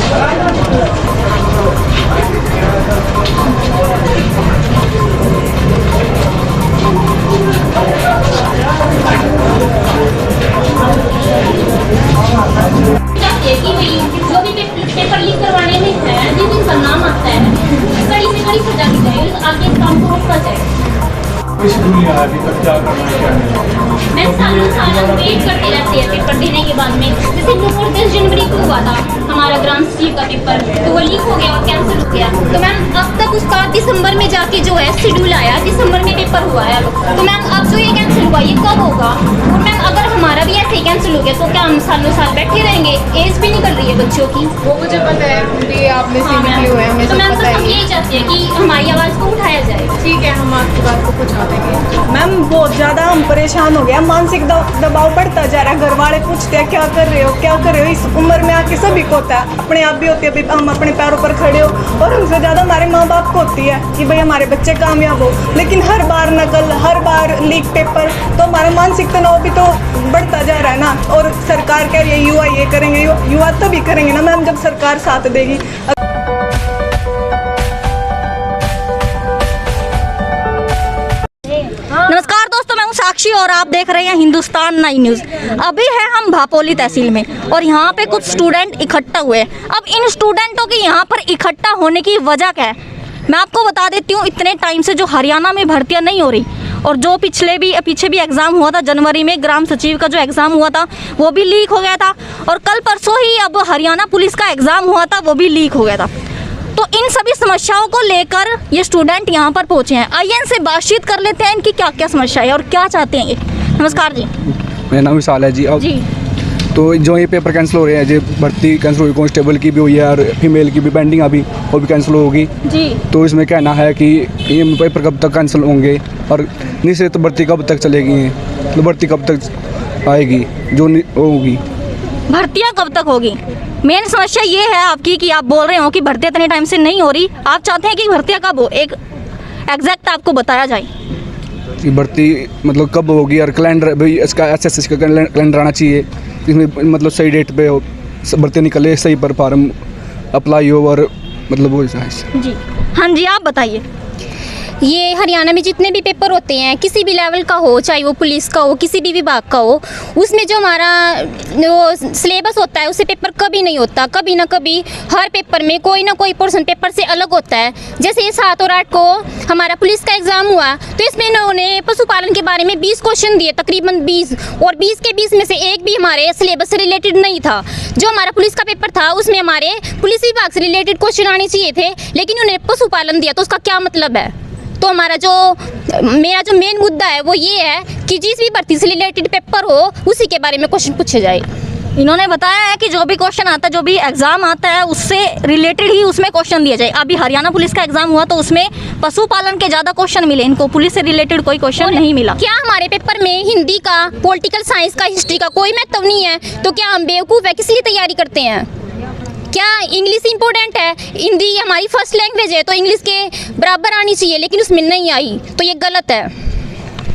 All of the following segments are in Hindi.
जो भी पेपर लीक करवाने में है, जिस दिन का नाम आता है, कड़ी से कड़ी सजा दी जाए, आगे काम को रोका जाए। कुछ दुनिया अभी तक क्या करना है क्या नहीं। मैं सालों वेट करते रहते हैं पेपर देने के बाद में। जैसे 10 जनवरी को हुआ था हमारा ग्राम सचिव का पेपर, तो वो लीक हो गया और कैंसिल हो गया। तो मैम अब तक उसका दिसंबर में जाके जो है शेड्यूल आया, दिसंबर में पेपर हुआ है। तो मैम अब जो ये कैंसिल हुआ ये कब होगा? और मैम अगर हमारा भी ऐसे ही कैंसिल हो गया तो क्या हम सालों साल बैठे रहेंगे? एज भी निकल रही है बच्चों की। वो मुझे पता है क्योंकि आपने से निकले हुए हैं, हमें तो सब मैम पता हम है। यही चाहते हैं कि हमारी आवाज़ को उठाया जाए। ठीक है, हम आपकी बात को पहुंचा देंगे। मैम बहुत ज़्यादा हम परेशान हो गया, मानसिक दबाव बढ़ता जा रहा है। घर वाले पूछते हैं क्या कर रहे हो, क्या कर रहे हो। इस उम्र में आके सभी को होता है, अपने आप भी होती है, हम अपने पैरों पर खड़े हो, और हमसे ज़्यादा हमारे माँ बाप को होती है कि भाई हमारे बच्चे कामयाब हो। लेकिन हर बार नकल, हर बार लीक पेपर, तो हमारा मानसिक तनाव भी तो बढ़ता जा रहा है ना। और सरकार कह रही है युवा ये करेंगे, युवा तभी करेंगे ना मैम जब सरकार साथ देगी। नमस्कार दोस्तों, मैं हूं साक्षी और आप देख रहे हैं हिंदुस्तान 9 न्यूज़। अभी है हम भापोली तहसील में और यहाँ पे कुछ स्टूडेंट इकट्ठा हुए हैं। अब इन स्टूडेंटों के यहाँ पर इकट्ठा होने की वजह क्या है, मैं आपको बता देती हूँ। इतने टाइम से जो हरियाणा में भर्तियाँ नहीं हो रही, और जो पीछे भी एग्ज़ाम हुआ था जनवरी में, ग्राम सचिव का जो एग्ज़ाम हुआ था वो भी लीक हो गया था, और कल परसों ही अब हरियाणा पुलिस का एग्ज़ाम हुआ था वो भी लीक हो गया था। तो इन सभी समस्याओं को लेकर ये स्टूडेंट यहाँ पर पहुँचे हैं। आइए इनसे बातचीत कर लेते हैं, इनकी क्या क्या समस्या है और क्या चाहते हैं ये। नमस्कार जी। मेरा नाम विशाल है जी। अब जी तो जो ये पेपर कैंसिल हो रहे हैं, जो भर्ती कैंसिल हुई, कांस्टेबल की भी हुई है और फीमेल की भी पेंडिंग अभी वो भी कैंसिल होगी जी। तो इसमें कहना है कि ये पेपर कब तक कैंसिल होंगे और निश्चित भर्ती कब तक चलेगी, तो भर्ती कब तक आएगी जो होगी, भर्तियाँ कब तक होगी। मेन समस्या ये है आपकी कि आप बोल रहे हो कि भर्तियाँ इतने टाइम से नहीं हो रही, आप चाहते हैं कि भर्तियाँ कब हो, एक एग्जैक्ट आपको बताया जाए कि भर्ती मतलब कब होगी। और कैलेंडर भाई इसका एसएससी का कैलेंडर आना चाहिए, इसमें मतलब सही डेट पे हो, भर्ती निकले, सही पर फॉर्म अप्लाई हो और मतलब वो जी। हाँ जी, आप बताइए। ये हरियाणा में जितने भी पेपर होते हैं, किसी भी लेवल का हो, चाहे वो पुलिस का हो, किसी भी विभाग का हो, उसमें जो हमारा जो सिलेबस होता है उससे पेपर कभी नहीं होता। कभी ना कभी हर पेपर में कोई ना कोई पोर्शन पेपर से अलग होता है। जैसे ये 7 और 8 को हमारा पुलिस का एग्ज़ाम हुआ तो इसमें इन्होंने पशुपालन के बारे में 20 क्वेश्चन दिए, तकरीबन 20, और 20 के 20 में से एक भी हमारे सिलेबस से रिलेटेड नहीं था। जो हमारा पुलिस का पेपर था उसमें हमारे पुलिस विभाग से रिलेटेड क्वेश्चन आने चाहिए थे, लेकिन उन्होंने पशुपालन दिया, तो उसका क्या मतलब है। तो मेरा जो मेन मुद्दा है वो ये है कि जिस भी भर्ती से रिलेटेड पेपर हो उसी के बारे में क्वेश्चन पूछे जाए। इन्होंने बताया है कि जो भी क्वेश्चन आता है, जो भी एग्जाम आता है उससे रिलेटेड ही उसमें क्वेश्चन दिया जाए। अभी हरियाणा पुलिस का एग्जाम हुआ तो उसमें पशुपालन के ज़्यादा क्वेश्चन मिले, इनको पुलिस से रिलेटेड कोई क्वेश्चन नहीं मिला। क्या हमारे पेपर में हिंदी का, पॉलिटिकल साइंस का, हिस्ट्री का कोई महत्व नहीं है? तो क्या हम बेवकूफ़ है, किस लिए तैयारी करते हैं? क्या इंग्लिश इंपॉर्टेंट है? हिंदी हमारी फर्स्ट लैंग्वेज है तो इंग्लिश के बराबर आनी चाहिए, लेकिन उसमें नहीं आई, तो ये गलत है।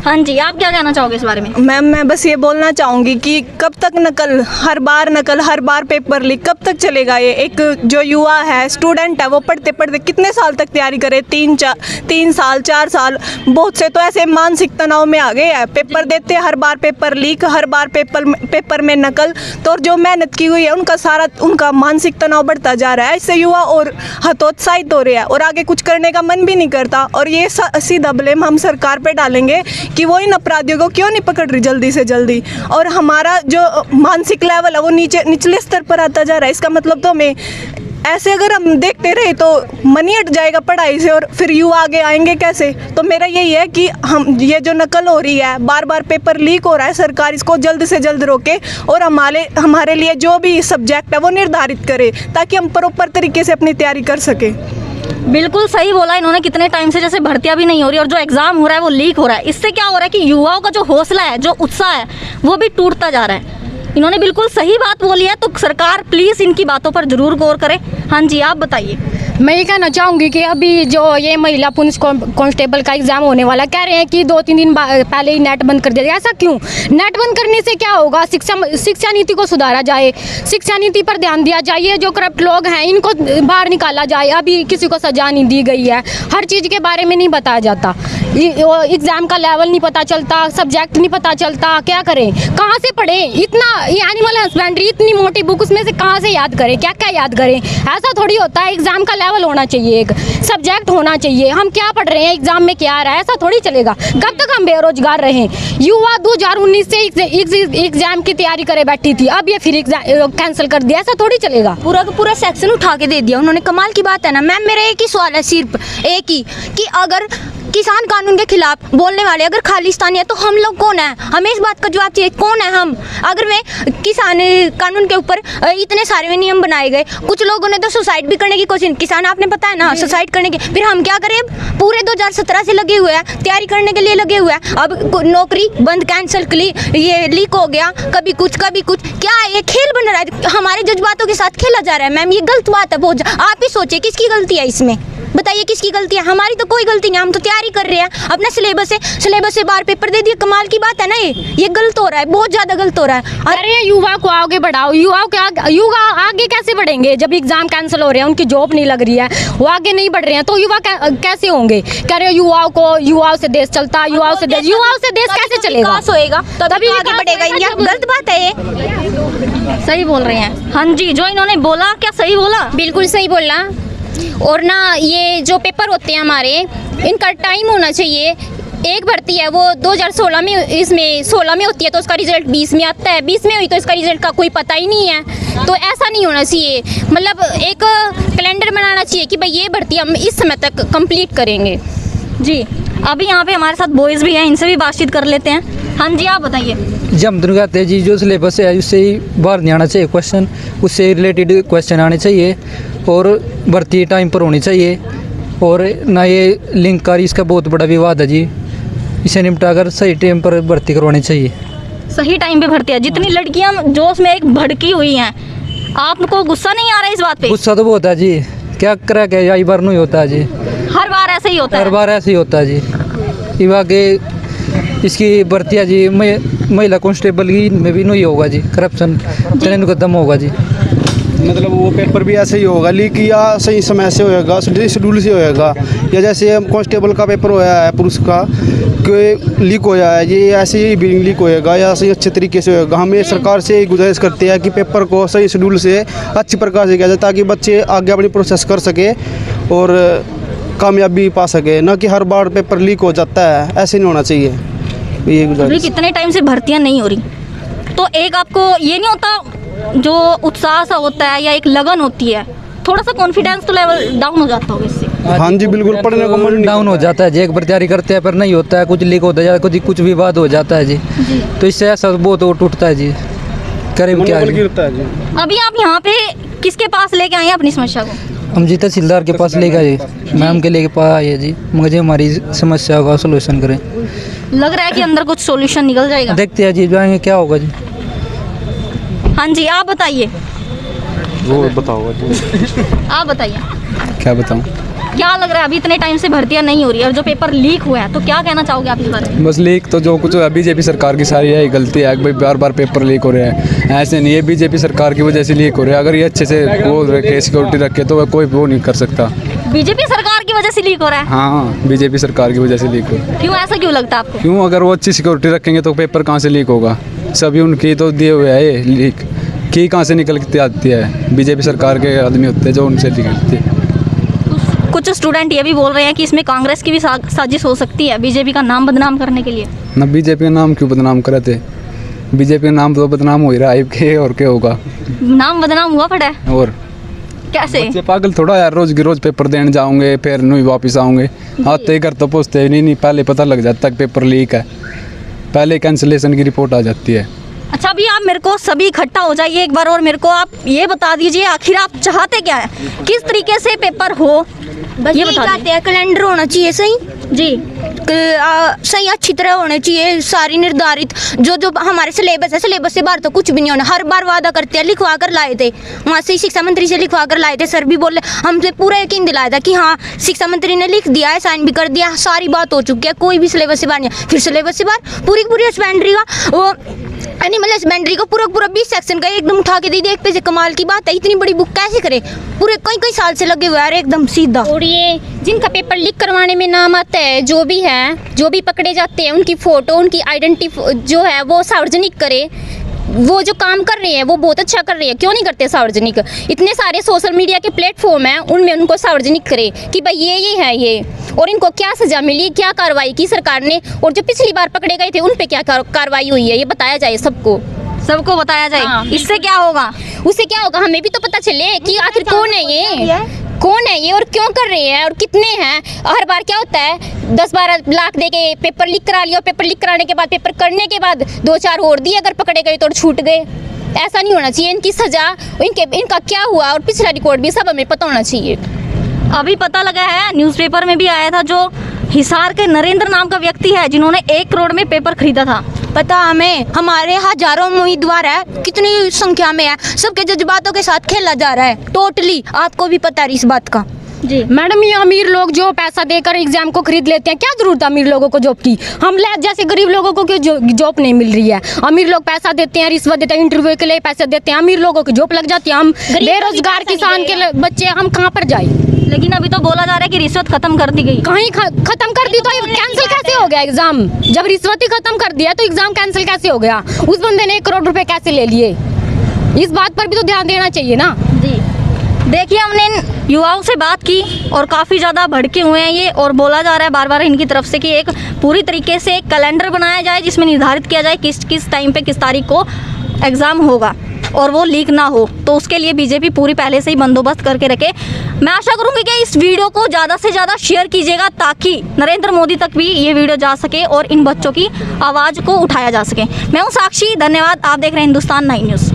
हाँ जी, आप क्या कहना चाहोगे इस बारे में? मैम मैं बस ये बोलना चाहूँगी कि कब तक नकल, हर बार पेपर लीक कब तक चलेगा ये। एक जो युवा है, स्टूडेंट है, वो पढ़ते पढ़ते कितने साल तक तैयारी करे, 3 साल 4 साल। बहुत से तो ऐसे मानसिक तनाव में आ गए हैं, पेपर देते हर बार पेपर लीक, हर बार पेपर में नकल, तो जो मेहनत की हुई है उनका मानसिक तनाव बढ़ता जा रहा है। इससे युवा और हतोत्साहित हो रहे हैं और आगे कुछ करने का मन भी नहीं करता। और ये सीधा ब्लेम हम सरकार पे डालेंगे कि वो इन अपराधियों को क्यों नहीं पकड़ रही जल्दी से जल्दी, और हमारा जो मानसिक लेवल है वो निचले स्तर पर आता जा रहा है। इसका मतलब तो हमें ऐसे अगर हम देखते रहे तो मन ही हट जाएगा पढ़ाई से, और फिर युवा आगे आएंगे कैसे। तो मेरा यही है कि हम ये जो नकल हो रही है, बार बार पेपर लीक हो रहा है, सरकार इसको जल्द से जल्द रोके और हमारे लिए जो भी सब्जेक्ट है वो निर्धारित करे, ताकि हम प्रॉपर तरीके से अपनी तैयारी कर सकें। बिल्कुल सही बोला इन्होंने। कितने टाइम से जैसे भर्तियां भी नहीं हो रही और जो एग्जाम हो रहा है वो लीक हो रहा है। इससे क्या हो रहा है कि युवाओं का जो हौसला है, जो उत्साह है, वो भी टूटता जा रहा है। इन्होंने बिल्कुल सही बात बोली है, तो सरकार प्लीज़ इनकी बातों पर ज़रूर गौर करे। हाँ जी, आप बताइए। मैं ये कहना चाहूँगी कि अभी जो ये महिला पुलिस कांस्टेबल का एग्ज़ाम होने वाला, कह रहे हैं कि 2-3 दिन पहले ही नेट बंद कर दिया जाए। ऐसा क्यों? नेट बंद करने से क्या होगा? शिक्षा नीति को सुधारा जाए, शिक्षा नीति पर ध्यान दिया जाए, ये जो करप्ट लोग हैं इनको बाहर निकाला जाए। अभी किसी को सजा नहीं दी गई है, हर चीज़ के बारे में नहीं बताया जाता, एग्ज़ाम का लेवल नहीं पता चलता, सब्जेक्ट नहीं पता चलता, क्या करें, कहाँ से पढ़ें? इतना ये एनिमल हस्बेंड्री इतनी मोटी बुक, उसमें से कहाँ से याद करें, क्या क्या याद करें? ऐसा थोड़ी होता है। एग्ज़ाम का लेवल होना चाहिए, एक सब्जेक्ट होना चाहिए, हम क्या पढ़ रहे हैं, एग्ज़ाम में क्या आ रहा है, ऐसा थोड़ी चलेगा। कब तक हम बेरोजगार रहें? युवा 2019 से एग्ज़ाम की तैयारी करे बैठी थी, अब ये फिर एग्ज़ाम कैंसिल कर दिया, ऐसा थोड़ी चलेगा। पूरा का पूरा सेक्शन उठा के दे दिया उन्होंने। कमाल की बात है ना मैम। मेरा एक ही सवाल है, सिर्फ एक ही, कि अगर किसान कानून के खिलाफ बोलने वाले अगर खालिस्तानी है तो हम लोग कौन है? हमें इस बात का जवाब चाहिए, कौन है हम? अगर मैं किसान कानून के ऊपर इतने सारे नियम बनाए गए, कुछ लोगों ने तो सुसाइड भी करने की कोशिश, किसान आपने पता है ना, सुसाइड करने की, फिर हम क्या करें? पूरे 2017 से लगे हुए हैं, तैयारी करने के लिए लगे हुए हैं, अब नौकरी बंद, कैंसिल, ये लीक हो गया, कभी कुछ क्या है? ये खेल बन रहा है, हमारे जज्बातों के साथ खेला जा रहा है मैम। ये गलत बात है बहुत। आप ही सोचिए किसकी गलती है इसमें, बताइए किसकी गलती है? हमारी तो कोई गलती नहीं, हम तो तैयारी कर रहे हैं, अपना सिलेबस से बाहर पेपर दे दिए। कमाल की बात है ना, ये गलत हो रहा है, बहुत ज़्यादा गलत हो रहा है। अरे युवा को आगे बढ़ाओ, युवा आगे कैसे बढ़ेंगे जब एग्ज़ाम कैंसिल हो रहे हैं, उनकी जॉब नहीं लग रही है, वो आगे नहीं बढ़ रहे हैं, तो युवा कैसे होंगे? कह रहे युवाओं से देश चलता, युवाओं से देश कैसे चलेगा? विकास होएगा तभी आगे बढ़ेगा इंडिया। गलत बात है ये। सही बोल रहे हैं। हाँ जी, जो इन्होंने बोला क्या सही बोला? बिल्कुल सही बोला। और ना ये जो पेपर होते हैं हमारे, इनका टाइम होना चाहिए। एक भर्ती है वो 2016 में, इसमें 16 में होती है, तो उसका रिजल्ट 20 में आता है, 20 में हुई तो इसका रिजल्ट का कोई पता ही नहीं है। तो ऐसा नहीं होना चाहिए, मतलब एक कैलेंडर बनाना चाहिए कि भाई ये भर्ती हम इस समय तक कंप्लीट करेंगे। जी, अभी यहाँ पे हमारे साथ बॉयज़ भी हैं, इनसे भी बातचीत कर लेते हैं। हाँ जी, आप बताइए। जी, हम दोनों कहते हैं जी, जो सिलेबस है उससे ही बाहर नहीं आना चाहिए क्वेश्चन, उससे रिलेटेड क्वेश्चन आने चाहिए, और भर्ती टाइम पर होनी चाहिए। और ना ये लिंक का इसका बहुत बड़ा विवाद है जी, इसे निपटा कर सही टाइम पर भर्ती करवानी चाहिए। सही टाइम पे भर्ती है। जितनी लड़कियां जोश में एक भड़की हुई हैं, आपको गुस्सा नहीं आ रहा है इस बात पे? गुस्सा तो बहुत है जी, क्या करा क्या, यही बार नहीं होता है जी, हर बार ऐसे ही होता है। हर बार ऐसे ही होता है जी। इवा के इसकी भर्ती है जी, महिला कांस्टेबल की में भी नहीं होगा जी, करप्शन इतने खत्म होगा जी। मतलब वो पेपर भी ऐसे ही होगा, लीक या सही समय से होएगा, शेड्यूल से होएगा, या जैसे कांस्टेबल का पेपर होया है पुरुष का, कोई लीक होया है, ये ऐसे ही बिलिंग लीक होएगा या सही अच्छे तरीके से होएगा। हम ये सरकार से गुजारिश करते हैं कि पेपर को सही शेड्यूल से अच्छी प्रकार से किया जाए, ताकि बच्चे आगे अपनी प्रोसेस कर सके और कामयाबी पा सके, ना कि हर बार पेपर लीक हो जाता है, ऐसे नहीं होना चाहिए। ये गुजारिश। कितने टाइम से भर्तियां नहीं हो रही, तो एक आपको ये नहीं होता जो उत्साह सा होता है या एक लगन होती है, थोड़ा सा कॉन्फिडेंस तो लेवल डाउन हो जाता होगा इससे? हाँ जी, बिल्कुल, पढ़ने को मन डाउन हो जाता है जी, एक बार तैयारी करते हैं पर नहीं होता है, कुछ लीक होता है, कुछ विवाद हो जाता है जी, तो इससे ऐसा बहुत वो टूटता है जी, करीब क्या गिरता है जी। अभी आप यहाँ पे किसके पास लेके आए हैं अपनी समस्या को? हम जी तहसीलदार के पास ले गए जी, मैम के लेके पास आए जी, मुझे हमारी समस्या का सोल्यूशन करें। लग रहा है कि अंदर कुछ सोल्यूशन निकल जाएगा। देखते हैं जी, जाएंगे क्या होगा जी। हाँ जी, आप बताइए। वो बताओ जी। आप बताइए, क्या बताऊँ? क्या लग रहा है? अभी इतने टाइम से भर्तियां नहीं हो रही है और जो पेपर लीक हुआ है, तो क्या कहना चाहोगे आप इस बारे में? बस लीक तो जो कुछ बीजेपी सरकार की सारी है गलती है, भाई बार बार पेपर लीक हो रहे हैं, ऐसे नहीं है बीजेपी सरकार की वजह से लीक हो रहे हैं। अगर ये अच्छे से वो रखे, सिक्योरिटी रखे, तो कोई वो नहीं कर सकता। बीजेपी सरकार की वजह से लीक हो रहा है? हाँ, बीजेपी सरकार की वजह से लीक हो रहा है। क्यों, ऐसा क्यों लगता है आपको? क्यों, अगर वो अच्छी सिक्योरिटी रखेंगे तो पेपर कहाँ से लीक होगा? सभी उनकी तो दिए हुए है, ये लीक की कहाँ से निकल के आती है? बीजेपी सरकार के आदमी होते हैं जो उनसे निकलती है। कुछ स्टूडेंट ये भी बोल रहे हैं कि इसमें कांग्रेस की भी साजिश हो सकती है बीजेपी का नाम बदनाम करने के लिए। ना बीजेपी का नाम क्यों बदनाम करे थे? बीजेपी का नाम तो बदनाम हो ही रहा है के, और क्या होगा? नाम बदनाम हुआ पड़ा है। और कैसे? बच्चे पागल थोड़ा यार, रोज के रोज पेपर देने जाओगे फिर नहीं वापस आओगे, आते ही घर तो पूछते नहीं, पहले पता लग जाता है पेपर लीक है, पहले कैंसिलेशन की रिपोर्ट आ जाती है। अच्छा, अभी आप मेरे को सभी इकट्ठा हो जाइए एक बार और मेरे को आप ये बता दीजिए, आखिर आप चाहते क्या है, किस तरीके से पेपर हो? बस ये चाहते हैं कैलेंडर होना चाहिए सही, जी सही अच्छी तरह होने चाहिए, सारी निर्धारित जो जो हमारे सिलेबस है, सिलेबस से बाहर तो कुछ भी नहीं होना। हर बार वादा करते हैं, लिखवा कर लाए थे वहाँ से, शिक्षा मंत्री से लिखवा कर लाए थे। सर भी बोले, हमसे पूरा यकीन दिलाया था कि हाँ शिक्षा मंत्री ने लिख दिया है, साइन भी कर दिया, सारी बात हो चुकी है, कोई भी सिलेबस से बाहर नहीं। फिर सिलेबस से बाहर पूरी पूरी हस्बेंड्री का वो एनिमल हस्बेंड्री को पूरा पूरा 20 सेक्शन का एकदम उठा के दे दिया। एक पे से कमाल की बात है, इतनी बड़ी बुक कैसे करे, पूरे कई कई साल से लगे हुए हैं एकदम सीधा। और ये जिनका पेपर लीक करवाने में नाम आता है, जो भी हैं, जो भी पकड़े जाते हैं, उनकी फ़ोटो, उनकी आइडेंटिटी जो है वो सार्वजनिक करे। वो जो काम कर रहे हैं वो बहुत अच्छा कर रहे हैं, क्यों नहीं करते सार्वजनिक? इतने सारे सोशल मीडिया के प्लेटफॉर्म हैं, उनमें उनको सार्वजनिक करे कि भाई ये है ये, और इनको क्या सज़ा मिली, क्या कार्रवाई की सरकार ने, और जो पिछली बार पकड़े गए थे उन पे क्या कार्रवाई हुई है, ये बताया जाए सबको बताया जाए। हाँ। इससे क्या होगा? उससे क्या होगा, हमें भी तो पता चले कि आखिर कौन है ये और क्यों कर रहे हैं और कितने हैं। हर बार क्या होता है, 10-12 लाख दे के पेपर लीक करा लिया, और पेपर लीक कराने के बाद, पेपर करने के बाद 2-4 और दिए, अगर पकड़े गए तो छूट गए। ऐसा नहीं होना चाहिए। इनकी सज़ा, इनका क्या हुआ और पिछला रिकॉर्ड भी सब हमें पता होना चाहिए। अभी पता लगा है, न्यूज़पेपर में भी आया था, जो हिसार के नरेंद्र नाम का व्यक्ति है जिन्होंने 1 करोड़ में पेपर खरीदा था। पता हमें, हमारे हजारों उम्मीदवार है, कितनी संख्या में है, सबके जज्बातों के साथ खेला जा रहा है टोटली। आपको भी पता है इस बात का। जी मैडम, ये अमीर लोग जो पैसा देकर एग्जाम को खरीद लेते हैं, क्या जरूरत है अमीर लोगों को जॉब की? हम जैसे गरीब लोगों को क्यों जॉब नहीं मिल रही है? अमीर लोग पैसा देते हैं, रिश्वत देते हैं, इंटरव्यू के लिए पैसे देते हैं, अमीर लोगों की जॉब लग जाती है। हम बेरोजगार किसान के बच्चे, हम कहाँ पर जाए? लेकिन अभी तो बोला जा रहा है कि रिश्वत खत्म कर दी गई। कहीं खत्म कर दी तो कैंसिल कैसे हो गया एग्जाम? जब रिश्वत ही खत्म कर दिया तो एग्जाम कैंसिल कैसे हो गया? उस बंदे ने 1 करोड़ रुपए कैसे ले लिए? इस बात पर भी तो ध्यान देना चाहिए ना। जी देखिए, हमने इन युवाओं से बात की और काफ़ी ज़्यादा भड़के हुए हैं ये, और बोला जा रहा है बार बार इनकी तरफ से कि एक पूरी तरीके से एक कैलेंडर बनाया जाए जिसमें निर्धारित किया जाए किस किस टाइम पे किस तारीख को एग्ज़ाम होगा और वो लीक ना हो। तो उसके लिए बीजेपी पूरी पहले से ही बंदोबस्त करके रखे। मैं आशा करूंगी कि इस वीडियो को ज़्यादा से ज़्यादा शेयर कीजिएगा ताकि नरेंद्र मोदी तक भी ये वीडियो जा सके और इन बच्चों की आवाज़ को उठाया जा सके। मैं हूँ साक्षी, धन्यवाद। आप देख रहे हैं हिंदुस्तान 9 न्यूज़।